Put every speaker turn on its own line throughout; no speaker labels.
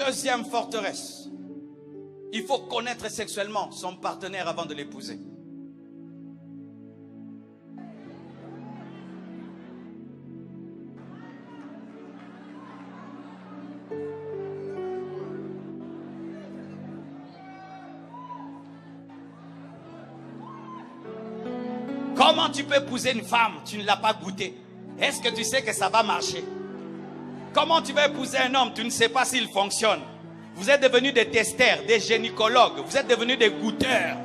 Deuxième forteresse. Il faut connaître sexuellement son partenaire avant de l'épouser. Comment tu peux épouser une femme, tu ne l'as pas goûté? Est-ce que tu sais que ça va marcher? Comment tu vas épouser un homme, tu ne sais pas s'il fonctionne? Vous êtes devenus des testeurs, des gynécologues, vous êtes devenus des goûteurs.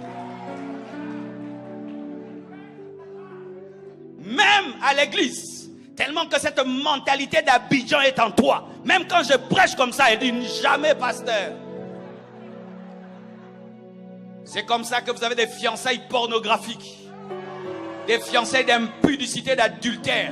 Même à l'église, tellement que cette mentalité d'Abidjan est en toi. Même quand je prêche comme ça, il dit jamais pasteur. C'est comme ça que vous avez des fiançailles pornographiques. Des fiançailles d'impudicité, d'adultère.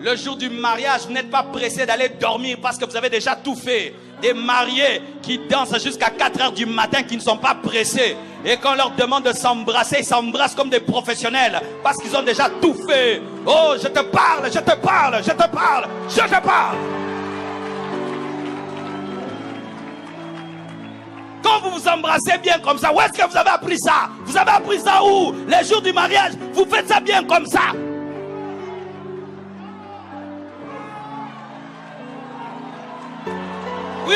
Le jour du mariage, vous n'êtes pas pressé d'aller dormir parce que vous avez déjà tout fait. Des mariés qui dansent jusqu'à 4 heures du matin, qui ne sont pas pressés. Et quand on leur demande de s'embrasser, ils s'embrassent comme des professionnels parce qu'ils ont déjà tout fait. Oh, je te parle, je te parle, je te parle, je te parle. Quand vous vous embrassez bien comme ça, où est-ce que vous avez appris ça? Vous avez appris ça où? Les jours du mariage, vous faites ça bien comme ça. Oui,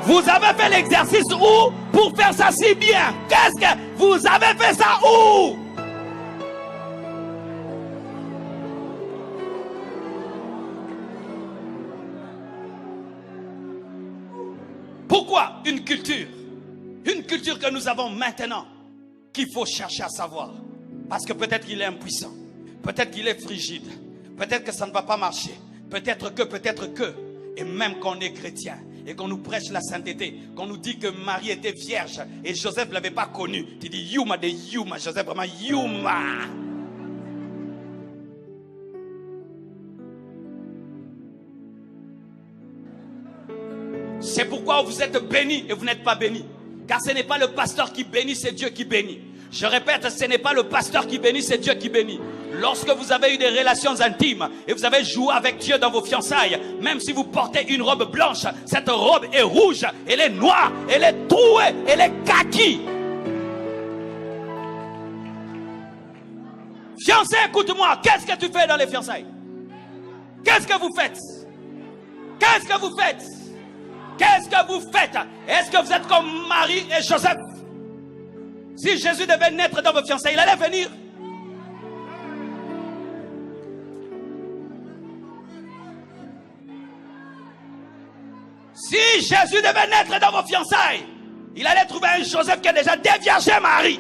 vous avez fait l'exercice où pour faire ça si bien? Qu'est-ce que vous avez fait ça où? Pourquoi une culture que nous avons maintenant, qu'il faut chercher à savoir? Parce que peut-être qu'il est impuissant, peut-être qu'il est frigide, peut-être que ça ne va pas marcher, peut-être que, et même quand on est chrétien, et qu'on nous prêche la sainteté, qu'on nous dit que Marie était vierge, et Joseph ne l'avait pas connue, tu dis Yuma de Yuma, Joseph vraiment Yuma. C'est pourquoi vous êtes bénis et vous n'êtes pas bénis. Car ce n'est pas le pasteur qui bénit, c'est Dieu qui bénit. Je répète, ce n'est pas le pasteur qui bénit, c'est Dieu qui bénit. Lorsque vous avez eu des relations intimes et vous avez joué avec Dieu dans vos fiançailles, même si vous portez une robe blanche, cette robe est rouge, elle est noire, elle est trouée, elle est kaki. Fiancé, écoute-moi, qu'est-ce que tu fais dans les fiançailles? Qu'est-ce que vous faites? Qu'est-ce que vous faites? Qu'est-ce que vous faites? Est-ce que vous êtes comme Marie et Joseph? Si Jésus devait naître dans vos fiançailles, il allait venir. Si Jésus devait naître dans vos fiançailles, il allait trouver un Joseph qui a déjà déviergé Marie.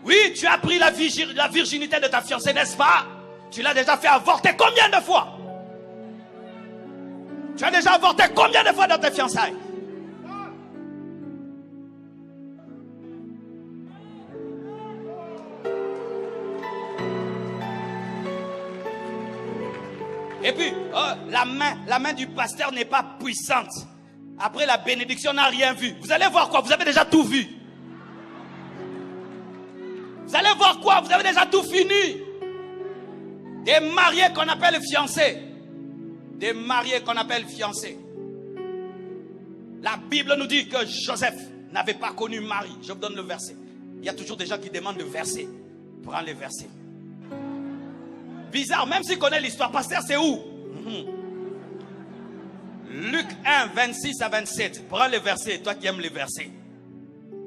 Oui, tu as pris la virginité de ta fiancée, n'est-ce pas? Tu l'as déjà fait avorter combien de fois? Tu as déjà avorté combien de fois dans tes fiançailles? Et puis, la main du pasteur n'est pas puissante. Après la bénédiction, on n'a rien vu. Vous allez voir quoi? Vous avez déjà tout vu. Vous allez voir quoi? Vous avez déjà tout fini. Des mariés qu'on appelle fiancés. Des mariés qu'on appelle fiancés. La Bible nous dit que Joseph n'avait pas connu Marie. Je vous donne le verset. Il y a toujours des gens qui demandent le verset. Prends le verset. Bizarre, même s'il connaît l'histoire. Pasteur, c'est où? Luc 1, 26 à 27. Prends le verset, toi qui aimes les versets.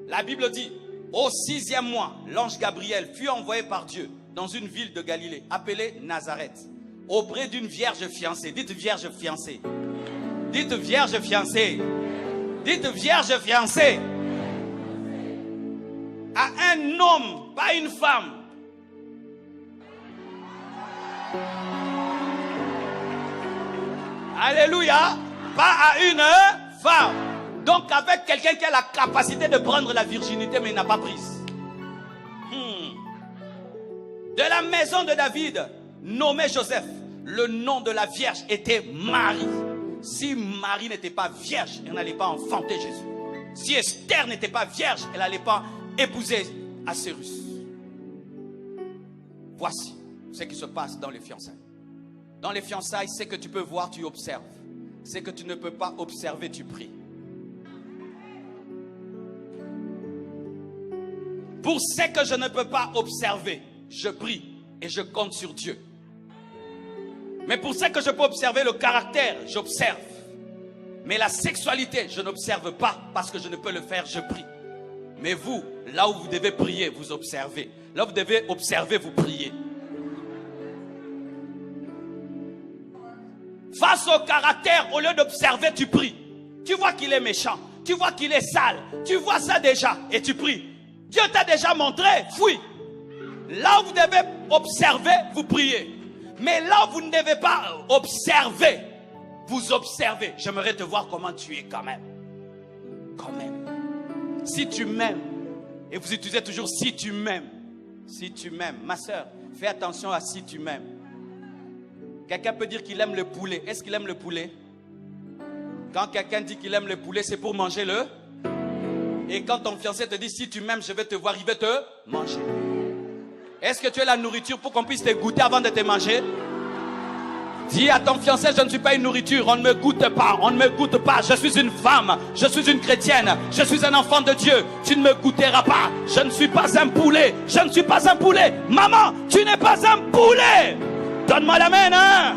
La Bible dit, au 6e mois, l'ange Gabriel fut envoyé par Dieu dans une ville de Galilée, appelée Nazareth, auprès d'une vierge fiancée. Dites vierge fiancée. Dites vierge fiancée. Dites vierge fiancée. À un homme, pas une femme. Alléluia. Pas à une femme. Donc avec quelqu'un qui a la capacité de prendre la virginité mais il n'a pas prise. De la maison de David, nommé Joseph, le nom de la vierge était Marie. Si Marie n'était pas vierge, elle n'allait pas enfanter Jésus. Si Esther n'était pas vierge, elle n'allait pas épouser Assyrus. Voici ce qui se passe dans les fiançailles. Dans les fiançailles, c'est que tu peux voir, tu observes. C'est que tu ne peux pas observer, tu pries. Pour ce que je ne peux pas observer, je prie et je compte sur Dieu. Mais pour ce que je peux observer, le caractère, j'observe. Mais la sexualité, je n'observe pas parce que je ne peux le faire, je prie. Mais vous, là où vous devez prier, vous observez. Là où vous devez observer, vous priez. Face au caractère, au lieu d'observer, tu pries. Tu vois qu'il est méchant, tu vois qu'il est sale, tu vois ça déjà et tu pries. Dieu t'a déjà montré, fouille. Là où vous devez observer, vous priez. Mais là où vous ne devez pas observer, vous observez. J'aimerais te voir comment tu es quand même. Quand même. Si tu m'aimes, et vous utilisez toujours si tu m'aimes. Si tu m'aimes. Ma soeur, fais attention à si tu m'aimes. Quelqu'un peut dire qu'il aime le poulet. Est-ce qu'il aime le poulet? Quand quelqu'un dit qu'il aime le poulet, c'est pour manger le. Et quand ton fiancé te dit si tu m'aimes, je vais te voir, il veut te manger. Est-ce que tu es la nourriture pour qu'on puisse te goûter avant de te manger? Dis à ton fiancé, je ne suis pas une nourriture, on ne me goûte pas, on ne me goûte pas. Je suis une femme, je suis une chrétienne, je suis un enfant de Dieu. Tu ne me goûteras pas, je ne suis pas un poulet, je ne suis pas un poulet. Maman, tu n'es pas un poulet. Donne-moi l'amen, hein?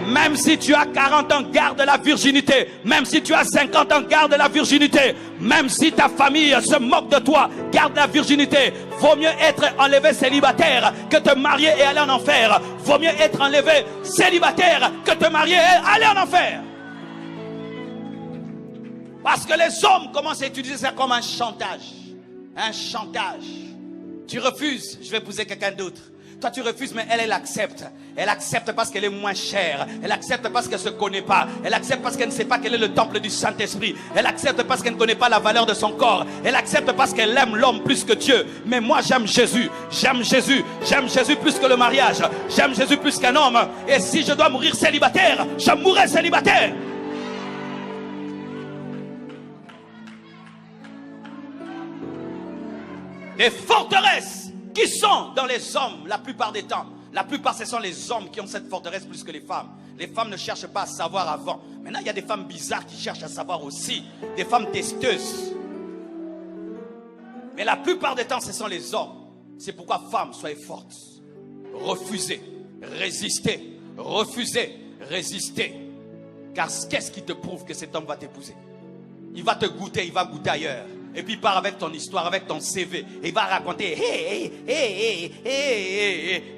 Même si tu as 40 ans, garde la virginité. Même si tu as 50 ans, garde la virginité. Même si ta famille se moque de toi, garde la virginité. Vaut mieux être enlevé célibataire que te marier et aller en enfer. Vaut mieux être enlevé célibataire que te marier et aller en enfer. Parce que les hommes commencent à utiliser ça comme un chantage. Un chantage. Tu refuses, je vais épouser quelqu'un d'autre. Toi tu refuses, mais elle accepte. Elle accepte parce qu'elle est moins chère. Elle accepte parce qu'elle ne se connaît pas. Elle accepte parce qu'elle ne sait pas quel est le temple du Saint-Esprit. Elle accepte parce qu'elle ne connaît pas la valeur de son corps. Elle accepte parce qu'elle aime l'homme plus que Dieu. Mais moi j'aime Jésus. J'aime Jésus. J'aime Jésus plus que le mariage. J'aime Jésus plus qu'un homme. Et si je dois mourir célibataire, je mourrai célibataire. Les forteresses qui sont dans les hommes la plupart des temps. La plupart, ce sont les hommes qui ont cette forteresse plus que les femmes. Les femmes ne cherchent pas à savoir avant. Maintenant, il y a des femmes bizarres qui cherchent à savoir aussi. Des femmes testeuses. Mais la plupart des temps, ce sont les hommes. C'est pourquoi, femmes, soyez fortes. Refusez, résistez, refusez, résistez. Car qu'est-ce qui te prouve que cet homme va t'épouser? Il va te goûter, il va goûter ailleurs. Et puis il part avec ton histoire, avec ton CV. Et il va raconter,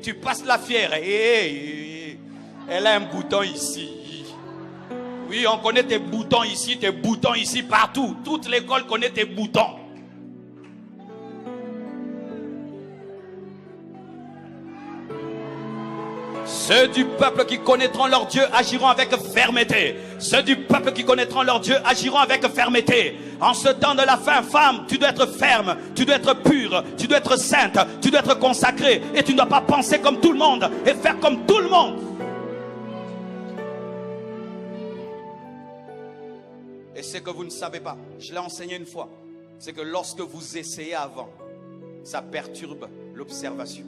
tu passes la fière. Elle a un bouton ici. Oui, on connaît tes boutons ici, partout. Toute l'école connaît tes boutons. Ceux du peuple qui connaîtront leur Dieu agiront avec fermeté. Ceux du peuple qui connaîtront leur Dieu agiront avec fermeté. En ce temps de la fin, femme, tu dois être ferme, tu dois être pure, tu dois être sainte, tu dois être consacrée. Et tu ne dois pas penser comme tout le monde et faire comme tout le monde. Et ce que vous ne savez pas, je l'ai enseigné une fois, c'est que lorsque vous essayez avant, ça perturbe l'observation.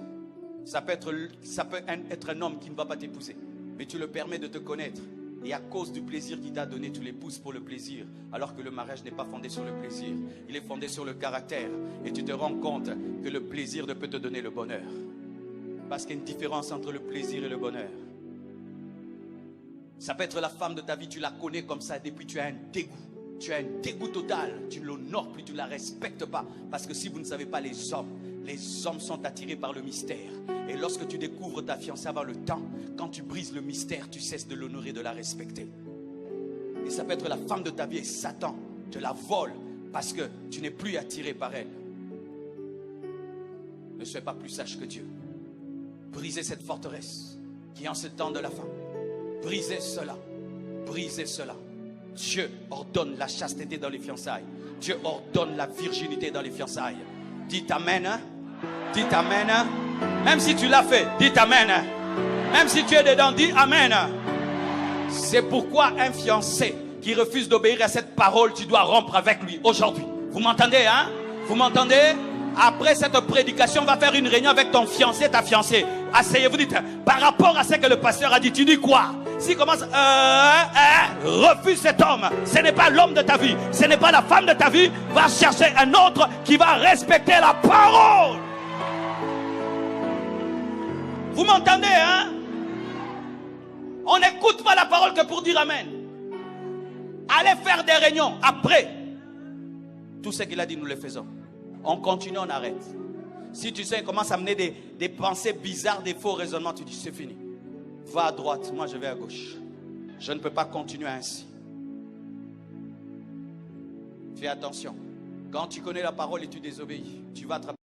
Ça peut être un homme qui ne va pas t'épouser, mais tu le permets de te connaître. Et à cause du plaisir qu'il t'a donné, tu l'épouses pour le plaisir. Alors que le mariage n'est pas fondé sur le plaisir. Il est fondé sur le caractère. Et tu te rends compte que le plaisir ne peut te donner le bonheur. Parce qu'il y a une différence entre le plaisir et le bonheur. Ça peut être la femme de ta vie, tu la connais comme ça, depuis tu as un dégoût. Tu as un dégoût total. Tu ne l'honores plus, tu ne la respectes pas. Parce que si vous ne savez pas, les hommes sont attirés par le mystère. Et lorsque tu découvres ta fiancée avant le temps, quand tu brises le mystère, tu cesses de l'honorer, de la respecter. Et ça peut être la femme de ta vie et Satan te la vole parce que tu n'es plus attiré par elle. Ne sois pas plus sage que Dieu. Brisez cette forteresse qui est en ce temps de la fin. Brisez cela. Brisez cela. Dieu ordonne la chasteté dans les fiançailles. Dieu ordonne la virginité dans les fiançailles. Dites amen. Hein? Dites amen. Hein? Même si tu l'as fait, dites amen. Hein? Même si tu es dedans, dis amen. C'est pourquoi un fiancé qui refuse d'obéir à cette parole, tu dois rompre avec lui aujourd'hui. Vous m'entendez, hein? Vous m'entendez? Après cette prédication, on va faire une réunion avec ton fiancé, ta fiancée. Asseyez-vous, dites, par rapport à ce que le pasteur a dit, tu dis quoi? S'il commence, refuse cet homme. Ce n'est pas l'homme de ta vie. Ce n'est pas la femme de ta vie. Va chercher un autre qui va respecter la parole. Vous m'entendez, hein? On n'écoute pas la parole que pour dire amen. Allez faire des réunions. Après, tout ce qu'il a dit, nous le faisons. On continue, on arrête. Si tu sais, il commence à amener des pensées bizarres, des faux raisonnements, tu dis, c'est fini. Va à droite, moi je vais à gauche. Je ne peux pas continuer ainsi. Fais attention. Quand tu connais la parole et tu désobéis, tu vas attraper.